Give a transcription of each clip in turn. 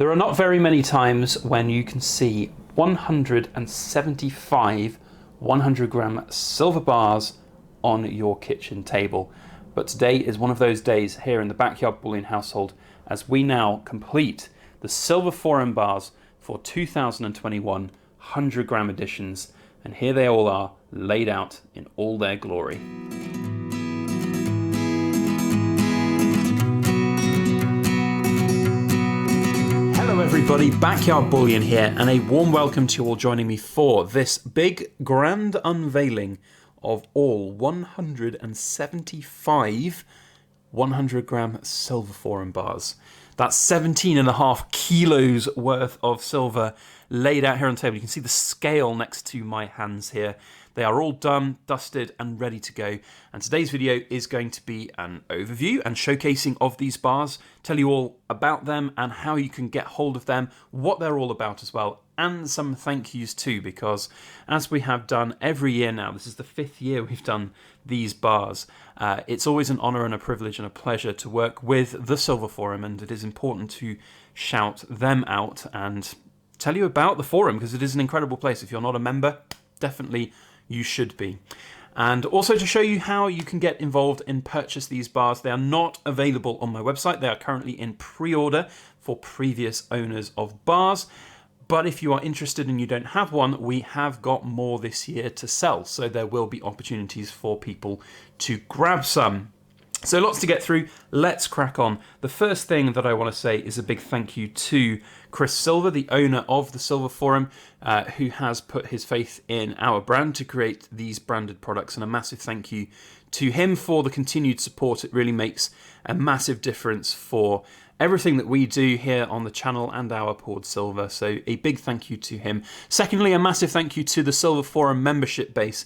There are not very many times when you can see 175 100-gram silver bars on your kitchen table. But today is one of those days here in the Backyard Bullion household as we now complete the silver forum bars for 2021 100-gram editions. And here they all are, laid out in all their glory. Hello everybody, Backyard Bullion here, and a warm welcome to you all joining me for this big grand unveiling of all 175 100-gram silver forum bars. That's 17.5 kilos worth of silver laid out here on the table. You can see the scale next to my hands here. They are all done, dusted, and ready to go. And today's video is going to be an overview and showcasing of these bars, tell you all about them and how you can get hold of them, what they're all about as well, and some thank yous too, because as we have done every year now, this is the 5th year we've done these bars, it's always an honour and a privilege and a pleasure to work with the Silver Forum, and it is important to shout them out and tell you about the forum because it is an incredible place. If you're not a member, definitely you should be. And also to show you how you can get involved and purchase these bars. They are not available on my website. They are currently in pre-order for previous owners of bars. But if you are interested and you don't have one, we have got more this year to sell. So there will be opportunities for people to grab some. So lots to get through. Let's crack on. The first thing that I want to say is a big thank you to Chris Silver, the owner of the Silver Forum, who has put his faith in our brand to create these branded products. And a massive thank you to him for the continued support. It really makes a massive difference for everything that we do here on the channel and our poured silver. So a big thank you to him. Secondly, a massive thank you to the Silver Forum membership base.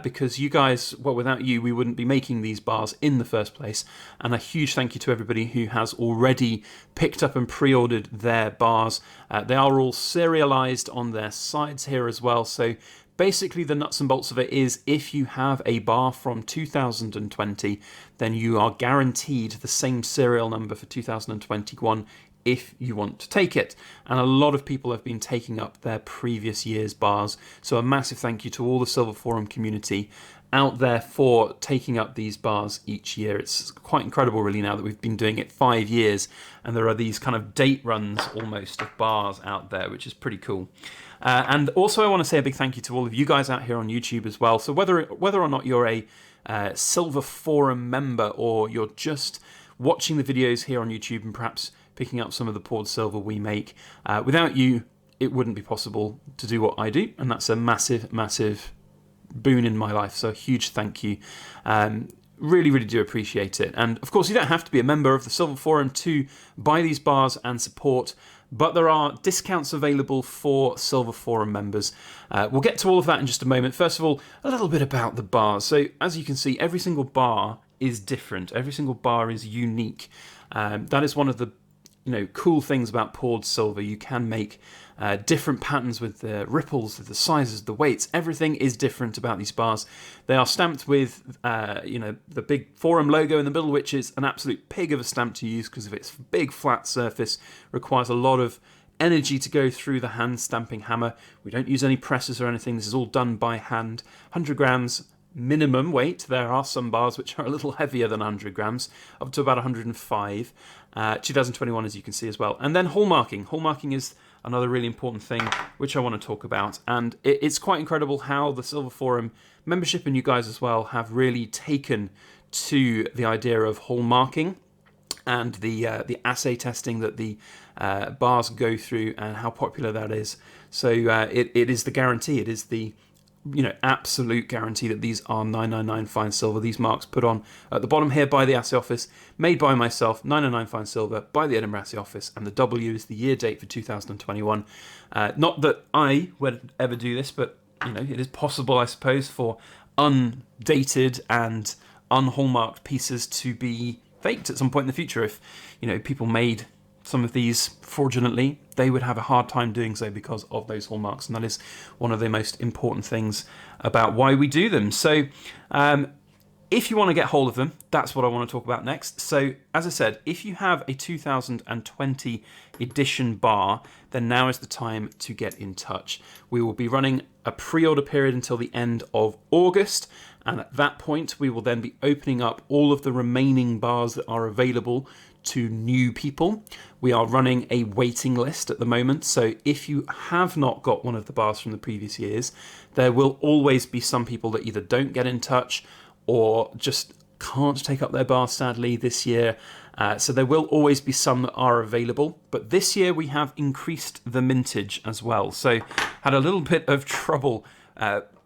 Because you guys, well, without you, we wouldn't be making these bars in the first place. And a huge thank you to everybody who has already picked up and pre-ordered their bars. They are all serialized on their sides here as well. So basically the nuts and bolts of it is if you have a bar from 2020, then you are guaranteed the same serial number for 2021 if you want to take it. And a lot of people have been taking up their previous year's bars. So a massive thank you to all the Silver Forum community out there for taking up these bars each year. It's quite incredible really now that we've been doing it 5 years and there are these kind of date runs almost of bars out there, which is pretty cool. And also I want to say a big thank you to all of you guys out here on YouTube as well. So whether or not you're a Silver Forum member or you're just watching the videos here on YouTube and perhaps picking up some of the poured silver we make, without you it wouldn't be possible to do what I do, and that's a massive, massive boon in my life, so a huge thank you. Really, really do appreciate it. And of course you don't have to be a member of the Silver Forum to buy these bars and support, but there are discounts available for Silver Forum members. We'll get to all of that in just a moment. First of all, a little bit about the bars. So as you can see, every single bar is different. Every single bar is unique. That is one of the cool things about poured silver. You can make different patterns with the ripples, the sizes, the weights. Everything is different about these bars. They are stamped with the big forum logo in the middle, which is an absolute pig of a stamp to use because of its big flat surface. Requires a lot of energy to go through the hand stamping hammer. We don't use any presses or anything. This is all done by hand. 100 grams minimum weight. There are some bars which are a little heavier than 100 grams, up to about 105. 2021, as you can see as well. And then hallmarking. Hallmarking is another really important thing which I want to talk about. And it's quite incredible how the Silver Forum membership and you guys as well have really taken to the idea of hallmarking and the assay testing that the bars go through and how popular that is. So it is the guarantee. It is the absolute guarantee that these are 999 fine silver. These marks put on at the bottom here by the assay office, made by myself, 999 fine silver by the Edinburgh assay office, and the W is the year date for 2021. Not that I would ever do this, but it is possible, I suppose, for undated and unhallmarked pieces to be faked at some point in the future. If people made some of these fraudulently, they would have a hard time doing so because of those hallmarks, and that is one of the most important things about why we do them. So If you want to get hold of them, that's what I want to talk about next. So, as I said, if you have a 2020 edition bar, then now is the time to get in touch. We will be running a pre-order period until the end of August, and at that point, we will then be opening up all of the remaining bars that are available to new people. We are running a waiting list at the moment, so if you have not got one of the bars from the previous years, there will always be some people that either don't get in touch or just can't take up their bar, sadly, this year. So there will always be some that are available. But this year we have increased the mintage as well. So had a little bit of trouble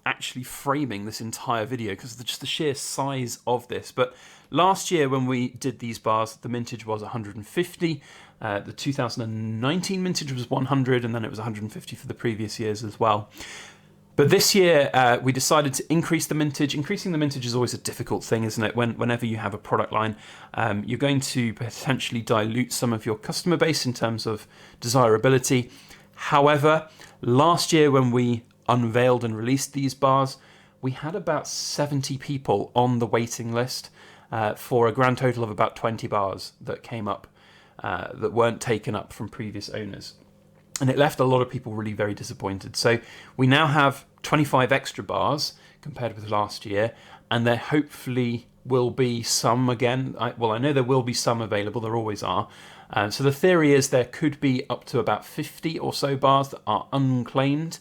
actually framing this entire video because of just the sheer size of this. But last year when we did these bars, the mintage was 150. The 2019 mintage was 100, and then it was 150 for the previous years as well. But this year, we decided to increase the mintage. Increasing the mintage is always a difficult thing, isn't it? Whenever you have a product line, you're going to potentially dilute some of your customer base in terms of desirability. However, last year when we unveiled and released these bars, we had about 70 people on the waiting list for a grand total of about 20 bars that came up that weren't taken up from previous owners. And it left a lot of people really very disappointed. So we now have 25 extra bars compared with last year, and there hopefully will be some again. I know there will be some available, there always are. So the theory is there could be up to about 50 or so bars that are unclaimed,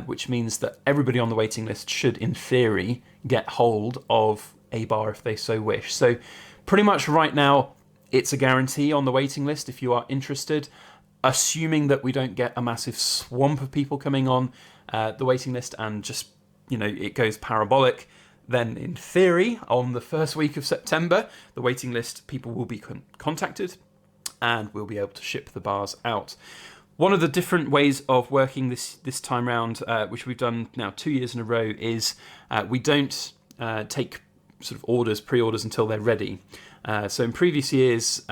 which means that everybody on the waiting list should, in theory, get hold of a bar if they so wish. So pretty much right now, it's a guarantee on the waiting list if you are interested. Assuming that we don't get a massive swamp of people coming on the waiting list and just, it goes parabolic, then in theory, on the first week of September, the waiting list people will be contacted and we'll be able to ship the bars out. One of the different ways of working this time round, which we've done now 2 years in a row, is we don't take sort of pre-orders until they're ready. So in previous years,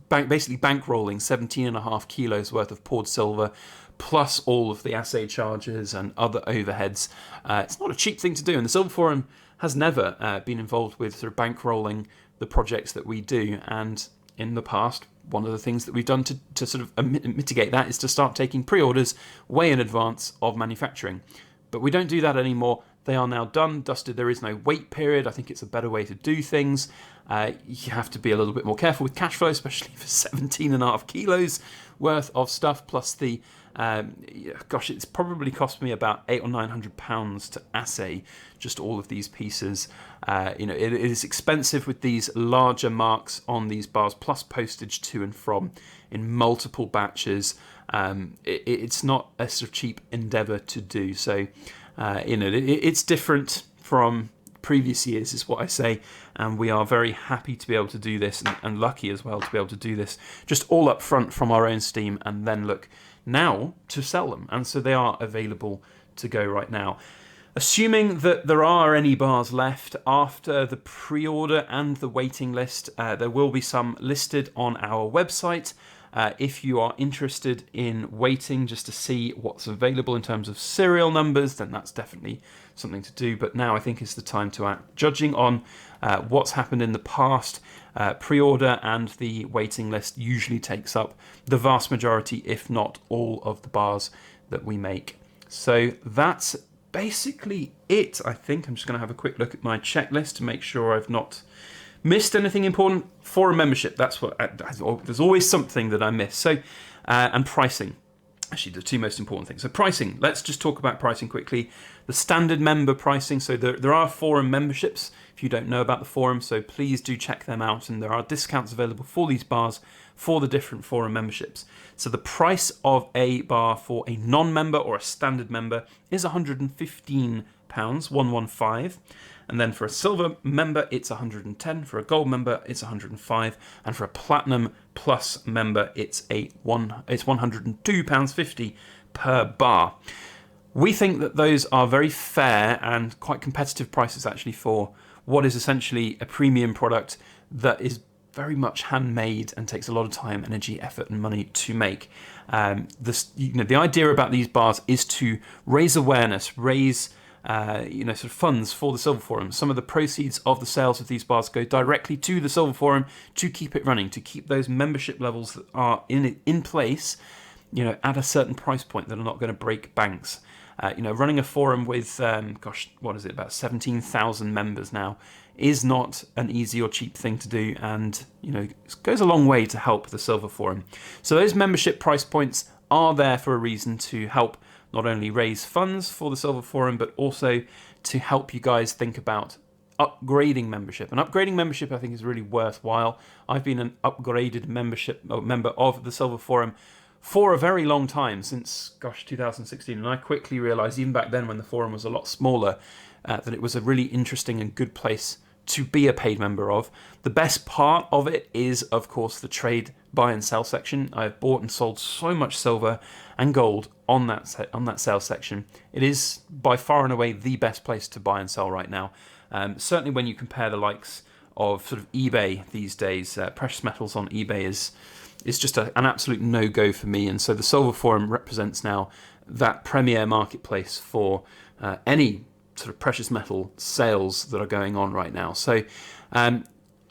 basically bankrolling 17.5 kilos worth of poured silver, plus all of the assay charges and other overheads. It's not a cheap thing to do, and the Silver Forum has never been involved with sort of bankrolling the projects that we do. And in the past, one of the things that we've done to sort of mitigate that is to start taking pre-orders way in advance of manufacturing. But we don't do that anymore. They are now done, dusted. There is no wait period. I think it's a better way to do things. You have to be a little bit more careful with cash flow, especially for 17.5 kilos worth of stuff. Plus the, it's probably cost me about £800 or £900 to assay just all of these pieces. It is expensive with these larger marks on these bars, plus postage to and from in multiple batches. It's not a sort of cheap endeavour to do. So, it's different from previous years, is what I say, and we are very happy to be able to do this, and lucky as well to be able to do this just all up front from our own steam, and then look now to sell them. And so they are available to go right now. Assuming that there are any bars left after the pre-order and the waiting list, there will be some listed on our website. If you are interested in waiting just to see what's available in terms of serial numbers, then that's definitely something to do. But now I think is the time to act. Judging on what's happened in the past, pre-order and the waiting list usually takes up the vast majority, if not all, of the bars that we make. So that's basically it, I think. I'm just going to have a quick look at my checklist to make sure I've not missed anything important. Forum membership, that's what there's always something that I miss. So and pricing, actually the two most important things. So pricing, let's just talk about pricing quickly. The standard member pricing, so there are forum memberships if you don't know about the forum, so please do check them out, and there are discounts available for these bars for the different forum memberships. So the price of a bar for a non-member or a standard member is £115, 115. And then for a silver member, it's 110. For a gold member, it's 105. And for a platinum plus member, it's £102.50 per bar. We think that those are very fair and quite competitive prices actually for what is essentially a premium product that is very much handmade and takes a lot of time, energy, effort, and money to make. The idea about these bars is to raise awareness, raise sort of funds for the Silver Forum. Some of the proceeds of the sales of these bars go directly to the Silver Forum to keep it running, to keep those membership levels that are in place, at a certain price point that are not going to break banks. Running a forum with, about 17,000 members now is not an easy or cheap thing to do, and, it goes a long way to help the Silver Forum. So those membership price points are there for a reason, to help not only raise funds for the Silver Forum, but also to help you guys think about upgrading membership. And upgrading membership, I think, is really worthwhile. I've been an upgraded member of the Silver Forum for a very long time, since 2016, and I quickly realised, even back then when the forum was a lot smaller, that it was a really interesting and good place to be a paid member of. The best part of it is, of course, the trade, buy and sell section. I've bought and sold so much silver and gold on that sales section. It is by far and away the best place to buy and sell right now. Certainly when you compare the likes of sort of eBay these days, precious metals on eBay is just an absolute no-go for me. And so the Silver Forum represents now that premier marketplace for any sort of precious metal sales that are going on right now. So I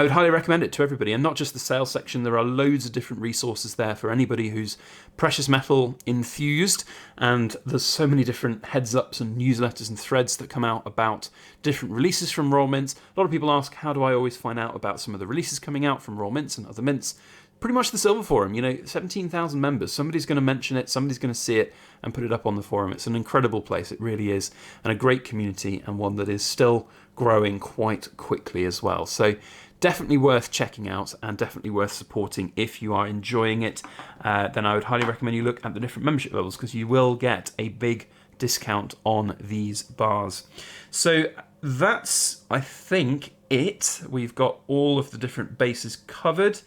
would highly recommend it to everybody, and not just the sales section. There are loads of different resources there for anybody who's precious metal infused, and there's so many different heads ups and newsletters and threads that come out about different releases from Royal Mints. A lot of people ask, how do I always find out about some of the releases coming out from Royal Mints and other mints? Pretty much the Silver Forum, 17,000 members. Somebody's going to mention it, somebody's going to see it and put it up on the forum. It's an incredible place, it really is, and a great community, and one that is still growing quite quickly as well. So definitely worth checking out, and definitely worth supporting. If you are enjoying it, then I would highly recommend you look at the different membership levels, because you will get a big discount on these bars. So that's, I think, it. We've got all of the different bases covered.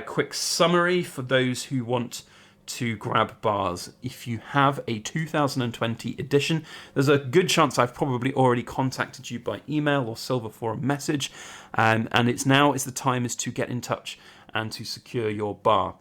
Quick summary for those who want to grab bars. If you have a 2020 edition, there's a good chance I've probably already contacted you by email or Silver Forum message, and it's the time is to get in touch and to secure your bar.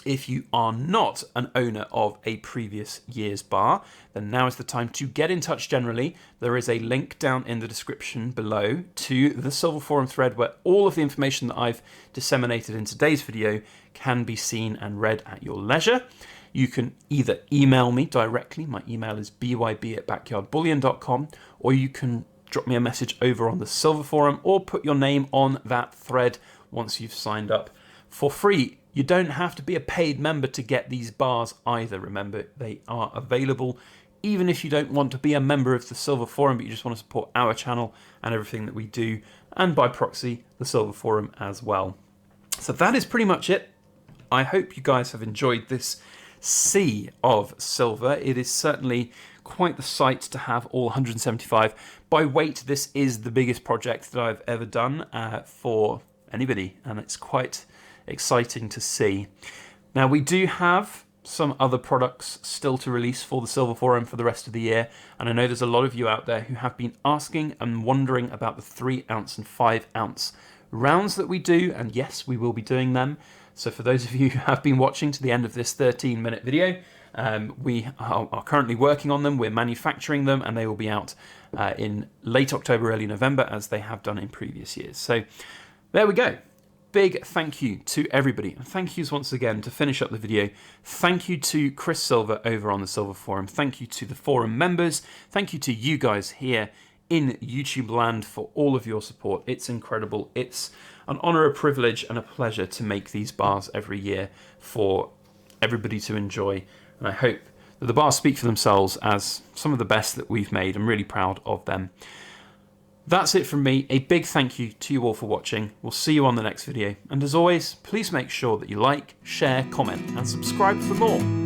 If you are not an owner of a previous year's bar, then now is the time to get in touch generally. There is a link down in the description below to the Silver Forum thread, where all of the information that I've disseminated in today's video can be seen and read at your leisure. You can either email me directly. My email is byb@backyardbullion.com, or you can drop me a message over on the Silver Forum, or put your name on that thread once you've signed up for free. You don't have to be a paid member to get these bars either. Remember, they are available even if you don't want to be a member of the Silver Forum, but you just want to support our channel and everything that we do, and by proxy, the Silver Forum as well. So that is pretty much it. I hope you guys have enjoyed this sea of silver. It is certainly quite the sight to have all 175. By weight, this is the biggest project that I've ever done for anybody, and it's quite exciting to see. Now, we do have some other products still to release for the Silver Forum for the rest of the year, and I know there's a lot of you out there who have been asking and wondering about the 3 ounce and 5 ounce rounds that we do, and yes, we will be doing them. So for those of you who have been watching to the end of this 13-minute video, we are currently working on them, we're manufacturing them, and they will be out in late October, early November, as they have done in previous years. So there we go. Big thank you to everybody, and thank yous once again to finish up the video. Thank you to Chris Silver over on the Silver Forum. Thank you to the forum members. Thank you to you guys here in YouTube land for all of your support. It's incredible. It's an honor, a privilege, and a pleasure to make these bars every year for everybody to enjoy. And I hope that the bars speak for themselves as some of the best that we've made. I'm really proud of them. That's it from me. A big thank you to you all for watching. We'll see you on the next video. And as always, please make sure that you like, share, comment, and subscribe for more.